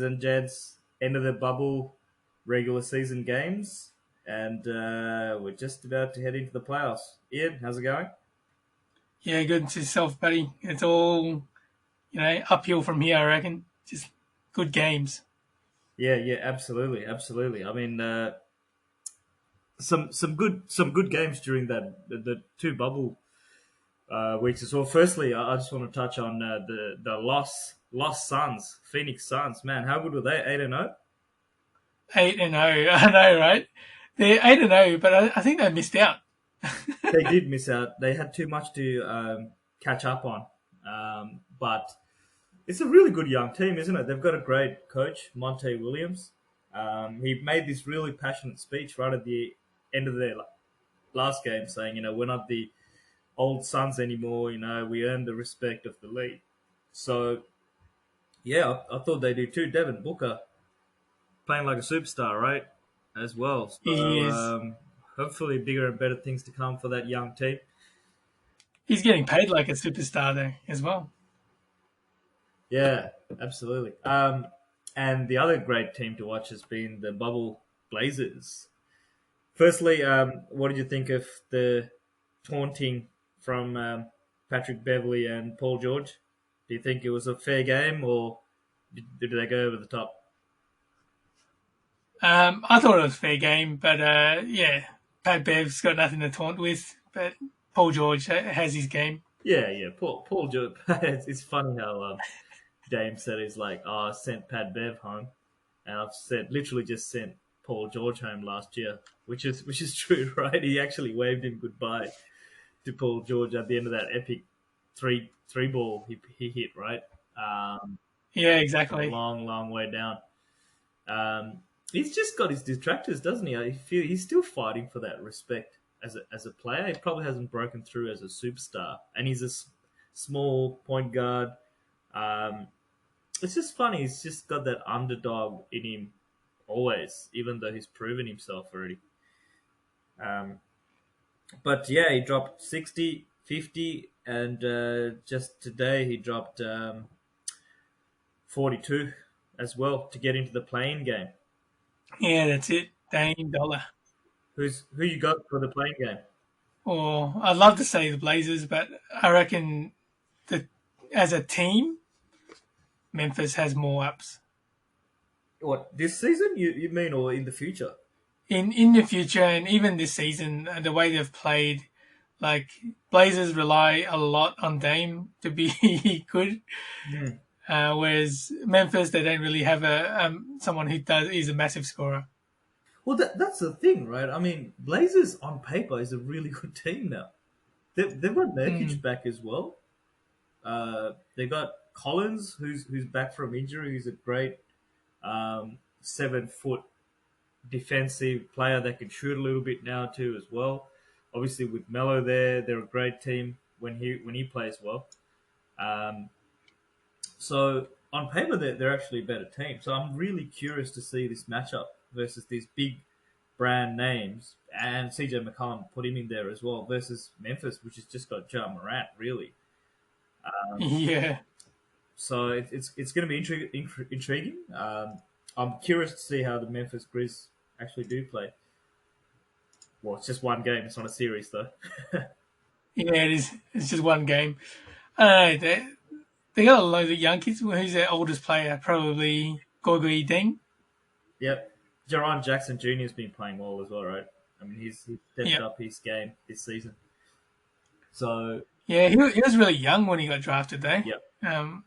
and gents, end of the bubble regular season games, and we're just about to head into the playoffs. Ian, how's it going? Yeah, good to yourself, buddy. It's all, uphill from here, I reckon. Just good games. Yeah, yeah, absolutely, absolutely. I mean, some good games during the two bubble weeks as well. Firstly, I just want to touch on the lost Suns, Phoenix Suns. Man, how good were they? 8-0. 8-0, I know, right? They're 8-0, but I think they missed out. They did miss out. They had too much to catch up on. But it's a really good young team, isn't it? They've got a great coach, Monte Williams. He made this really passionate speech right at the end of their last game, saying, we're not the old Suns anymore. We earned the respect of the league. So yeah, I thought they do too. Devin Booker playing like a superstar, right? As well. He So is. hopefully bigger and better things to come for that young team. He's getting paid like a superstar there as well. Yeah, absolutely. And the other great team to watch has been the Bubble Blazers. Firstly, what did you think of the taunting from Patrick Beverley and Paul George? Do you think it was a fair game, or did they go over the top? I thought it was a fair game, but yeah, Pat Bev's got nothing to taunt with, but Paul George has his game. Yeah, yeah. Paul George. It's funny how Dame said he's like, "Oh, I sent Pat Bev home," and I've said literally just sent Paul George home last year, which is true, right? He actually waved him goodbye to Paul George at the end of that epic three ball he hit, right? Yeah, From a exactly. long, long way down. He's just got his detractors, doesn't he? I feel he's still fighting for that respect as a player. He probably hasn't broken through as a superstar, and he's a small point guard. Um, it's just funny. He's just got that underdog in him always, even though he's proven himself already. Um, but yeah, he dropped 60, 50, and just today he dropped 42 as well to get into the playing game. Yeah, that's it. Dame Dollar. Who you got for the playing game? Or I'd love to say the Blazers, but I reckon that as a team, Memphis has more ups. What, this season? You mean, or in the future? In the future and even this season, the way they've played, like Blazers rely a lot on Dame to be good, Hmm. whereas Memphis they don't really have a someone who does is a massive scorer. Well, that's the thing, right? I mean, Blazers on paper is a really good team now. They've got Nurkic Mm. back as well. They got Collins, who's back from injury, who's a great 7 foot defensive player that can shoot a little bit now too as well. Obviously, with Melo there, they're a great team when he plays well. Um, so on paper, they're actually a better team. So I'm really curious to see this matchup versus these big brand names, and CJ McCollum put him in there as well versus Memphis, which has just got Ja Morant really. Yeah, So it's going to be intriguing. I'm curious to see how the Memphis Grizz actually do play. Well, it's just one game. It's not a series though. yeah, it is. It's just one game. I don't know. They got a load of young kids. Who's their oldest player? Probably Gogi Deng. Yep. Jaron Jackson Jr. has been playing well as well, right? I mean, he's stepped Yeah, up his game this season. So, yeah. He was really young when he got drafted, though. yep. Um,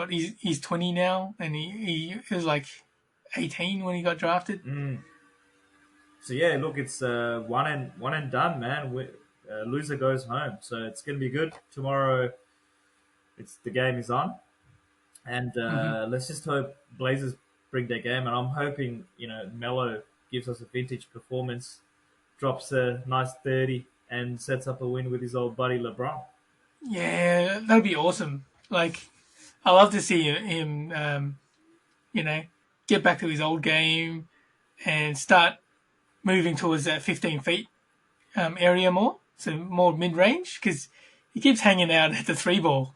he's 20 now, and he was like 18 when he got drafted. Mm. So yeah, look, it's one and done, man. Loser goes home, so it's gonna be good tomorrow. It's the game is on, and Hmm. let's just hope Blazers bring their game. And I'm hoping Melo gives us a vintage performance, drops a nice 30, and sets up a win with his old buddy LeBron. Yeah, that'd be awesome. Like, I love to see him, you know, get back to his old game and start moving towards that 15 feet area more, so more mid range, because he keeps hanging out at the three ball.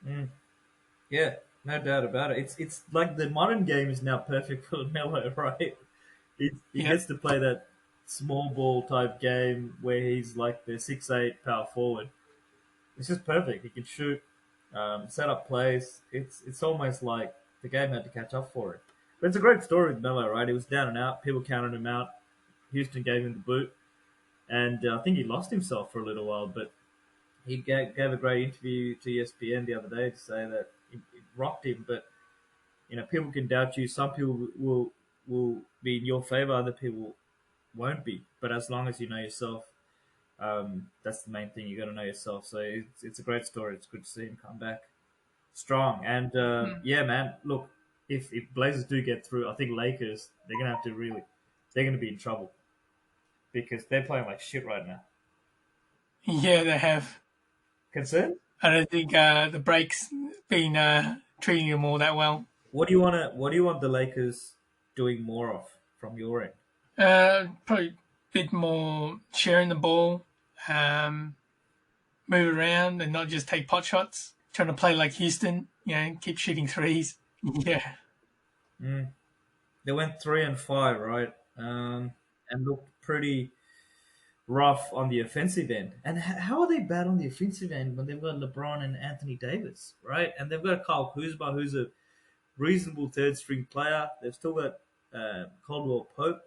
Mm. Yeah. No doubt about it. It's like the modern game is now perfect for Melo, right? He Yeah. gets to play that small ball type game where he's like the 6'8" power forward. It's just perfect. He can shoot, set up plays. It's almost like the game had to catch up for it. But it's a great story with Melo, right? He was down and out. People counted him out. Houston gave him the boot, and I think he lost himself for a little while. But he gave a great interview to ESPN the other day to say that it rocked him. But people can doubt you. Some people will be in your favor. Other people won't be. But as long as you know yourself, that's the main thing. You got to know yourself. So it's a great story. It's good to see him come back strong. And Mm. yeah, man. Look, if Blazers do get through, I think Lakers they're gonna be in trouble because they're playing like shit right now. Yeah, they have. Concern? I don't think the break's been treating them all that well. What do you want the Lakers doing more of from your end? Probably a bit more sharing the ball, um, move around, and not just take pot shots. Trying to play like Houston, keep shooting threes. Yeah. Mm. They went 3-5, right? And looked pretty rough on the offensive end. And how are they bad on the offensive end when they've got LeBron and Anthony Davis, right? And they've got Kyle Kuzma, who's a reasonable third string player. They've still got Caldwell Pope.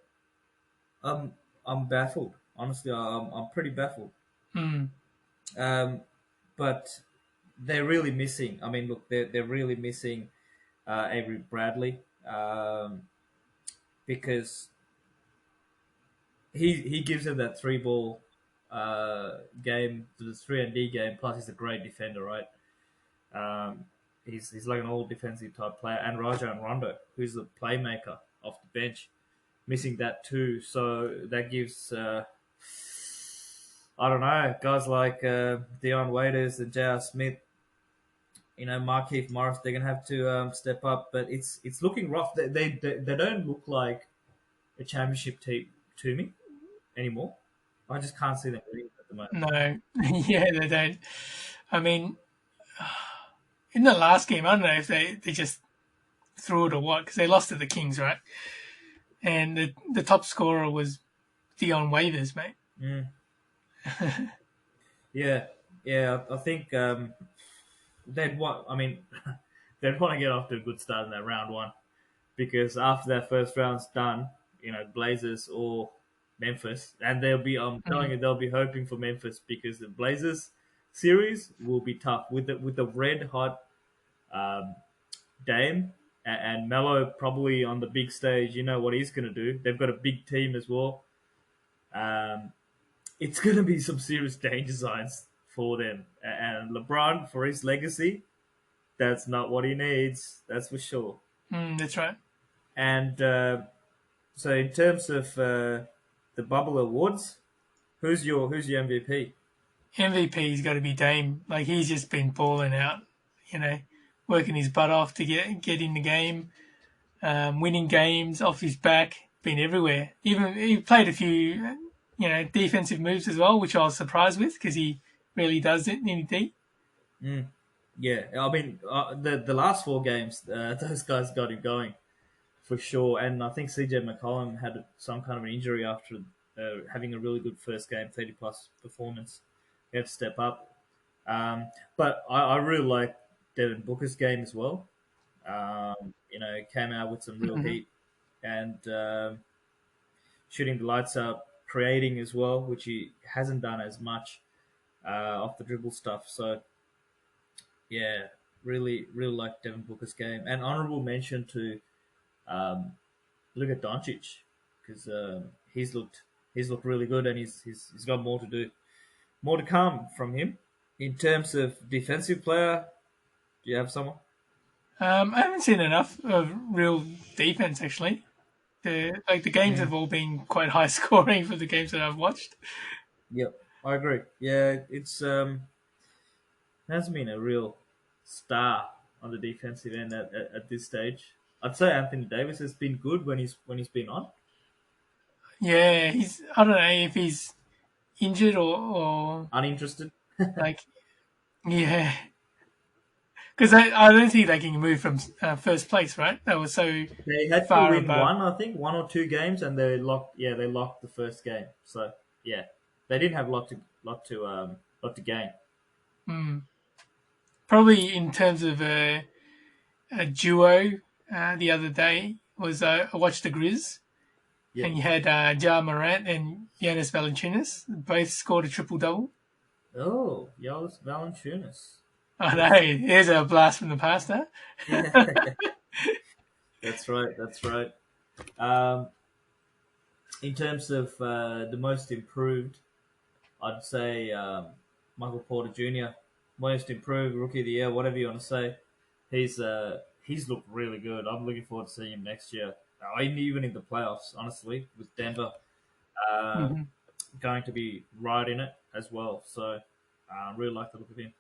I'm baffled. Honestly, I'm pretty baffled. Mm. Um, but they're really missing. I mean, look, they're really missing Avery Bradley because he gives them that three ball game, the 3-and-D game. Plus, he's a great defender, right? Um, he's like an all defensive type player, and Rajon Rondo, who's the playmaker off the bench, missing that too. So that gives I don't know guys like Dion Waiters and J.R. Smith, Markeith Morris. They're gonna have to step up, but it's looking rough. They don't look like a championship team to me anymore. I just can't see them winning at the moment. No. Yeah, they don't. I mean, in the last game, I don't know if they just threw it or what, because they lost to the Kings, right? And the top scorer was Dion Waivers, mate. Mm, yeah, yeah. I think they'd want. I mean, they'd want to get off to a good start in that round one because after that first round's done, Blazers or Memphis, and they'll be. I'm telling Mm. you, they'll be hoping for Memphis because the Blazers series will be tough with the red hot um, Dame and Melo probably on the big stage. You know what he's going to do. They've got a big team as well. Um, it's going to be some serious danger signs for them. And LeBron, for his legacy, that's not what he needs. That's for sure. That's right. And so, in terms of the bubble awards, who's your MVP? MVP's got to be Dame. Like he's just been balling out, you know, working his butt off to get in the game, winning games off his back, been everywhere. Even he played a few, defensive moves as well, which I was surprised with because he really does it in D. Mm, yeah, I mean the last four games, those guys got him going for sure. And I think CJ McCollum had some kind of an injury after having a really good first game, 30 plus performance. He had to step up. But I really like Devin Booker's game as well. Came out with some real Mm-hmm. heat and shooting the lights out, creating as well, which he hasn't done as much off the dribble stuff. So yeah, really, really like Devin Booker's game. And honorable mention to um, Luka Doncic because he's looked really good and he's got more to do, more to come from him. In terms of defensive player, do you have someone? I haven't seen enough of real defense actually. The games Mm, have all been quite high scoring for the games that I've watched. yep, I agree. Yeah, it's hasn't been a real star on the defensive end at this stage. I'd say Anthony Davis has been good when he's been on. Yeah, he's I don't know if he's injured or Uninterested. like yeah, because I don't think they can move from first place, right? That was so They had to far win above. one, I think, 1 or 2 games, and they locked. Yeah, they locked the first game. So yeah, they didn't have lot to gain. Mm. Probably in terms of a duo the other day was I watched the Grizz Yeah. and you had Ja Morant and Jonas Valanciunas both scored a triple double. Oh, Jonas Valanciunas. I know, That's here's a blast from the past, huh? yeah. That's right. That's right. Um, in terms of the most improved, I'd say Michael Porter Jr. Most improved rookie of the year, whatever you want to say. He's looked really good. I'm looking forward to seeing him next year. Even in the playoffs, honestly, with Denver uh, Hmm. going to be right in it as well. So I really like the look of him.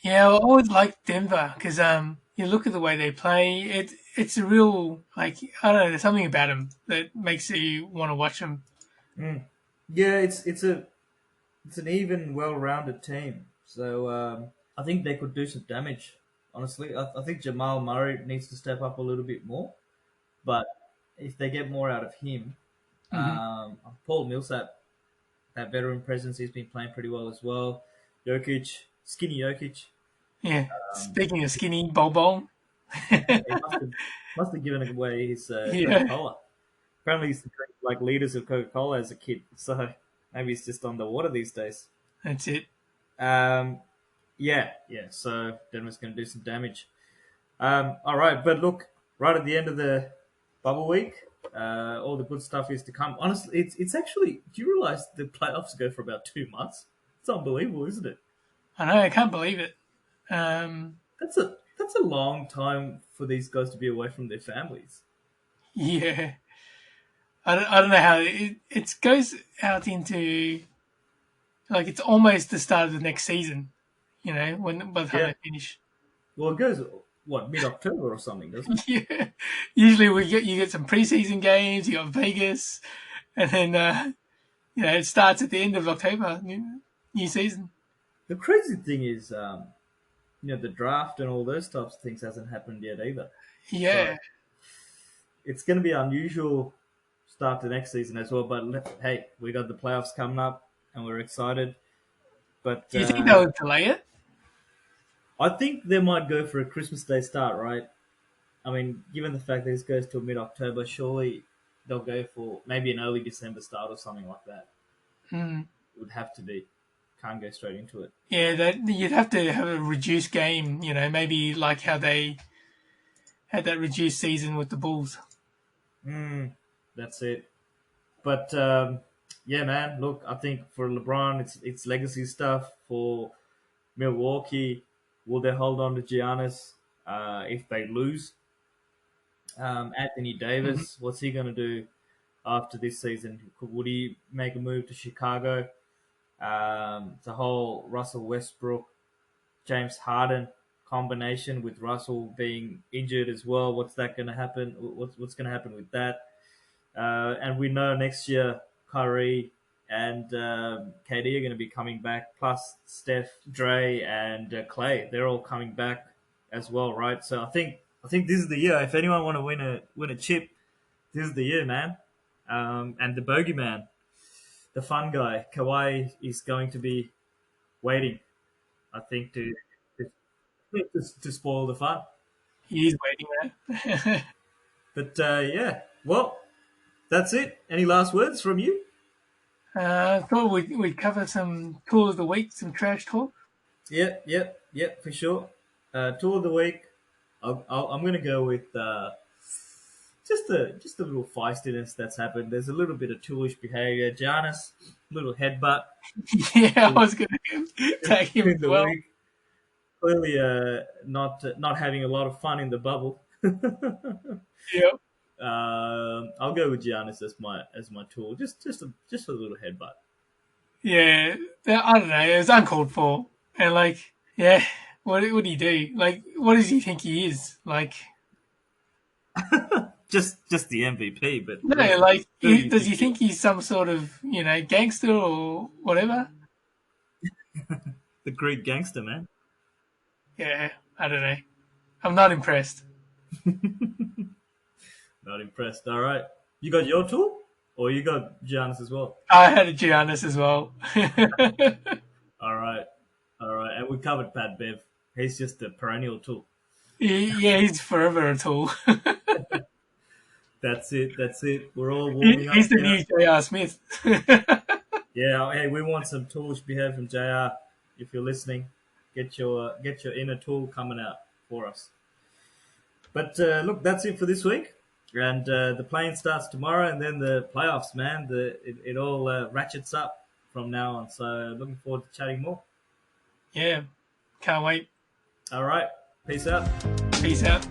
Yeah, I always liked Denver because you look at the way they play. It's a real like I don't know. There's something about them that makes you want to watch them. Mm. Yeah, it's an even, well-rounded team. So I think they could do some damage. Honestly, I think Jamal Murray needs to step up a little bit more. But if they get more out of him, Hmm. Paul Millsap, that veteran presence, he's been playing pretty well as well. Jokic, skinny Jokic, Yeah. um, Speaking of skinny, Bol Bol. he must have given away his Coca Yeah, Cola. Apparently, he used to drink like liters of Coca Cola as a kid, so maybe he's just on the water these days. that's it. Um, yeah, yeah. So Denver's going to do some damage. All right, but look, right at the end of the bubble week, all the good stuff is to come. Honestly, it's actually. Do you realize the playoffs go for about 2 months? It's unbelievable, isn't it? I know. I can't believe it. Um, That's a long time for these guys to be away from their families. yeah. I don't know how it goes out into like it's almost the start of the next season. You know, when by the time Yeah. they finish. Well, it goes what, mid-October or something, doesn't it? Yeah. Usually you get some preseason games. You got Vegas, and then it starts at the end of October. New season. The crazy thing is, the draft and all those types of things hasn't happened yet either. So Yeah. it's going to be unusual start to next season as well. But hey, we got the playoffs coming up, and we're excited. But Do you think they'll delay it? I think they might go for a Christmas Day start, right? I mean, given the fact that this goes till mid-October, surely they'll go for maybe an early December start or something like that. Hmm. It would have to be. Can't go straight into it. Yeah, that you'd have to have a reduced game. Maybe like how they had that reduced season with the Bulls. Mm, that's it. But yeah, man. Look, I think for LeBron, it's legacy stuff. For Milwaukee, will they hold on to Giannis if they lose? Anthony Hmm. Davis, what's he going to do after this season? Would he make a move to Chicago? The whole Russell Westbrook, James Harden combination with Russell being injured as well. What's that going to happen? What's going to happen with that? And we know next year Kyrie and KD are going to be coming back, plus Steph, Dre, and Clay. They're all coming back as well, right? So I think this is the year. If anyone want to win a chip, this is the year, man. And the bogeyman, the fun guy, Kawhi, is going to be waiting. I think to spoil the fun. He is waiting there. But yeah, well, that's it. Any last words from you? Thought we'd cover some tool of the week, some trash talk. Yep, yep, yep, for sure. Tool of the week. I'm going to go with just a little feistiness that's happened. There's a little bit of toolish behaviour. Giannis, little headbutt Yeah, I in was going to tag him as the well. week. Clearly, not having a lot of fun in the bubble. Yeah, I'll go with Giannis as my tool. Just a little headbutt. yeah. I don't know. It was uncalled for, and like, yeah. What do you do? Like, what does he think he is? Like, Just the MVP, but no, really, like, who do you does think he you think he's some sort of gangster or whatever? are? The Greek gangster, man. Yeah. I don't know. I'm not impressed. Not impressed. All right. You got your tool? Or you got Giannis as well? I had a Giannis as well. All right. All right. And we covered Pat Bev. He's just a perennial tool. Yeah, he's forever a tool. That's it. That's it. We're all warming up He's the now. new J.R. Smith. Yeah. Hey, we want some tools to be heard from JR. If you're listening, get your inner tool coming out for us. But look, that's it for this week. And the plane starts tomorrow, and then the playoffs, man. It all ratchets up from now on. So looking forward to chatting more. Yeah, can't wait. All right. Peace out. Peace out.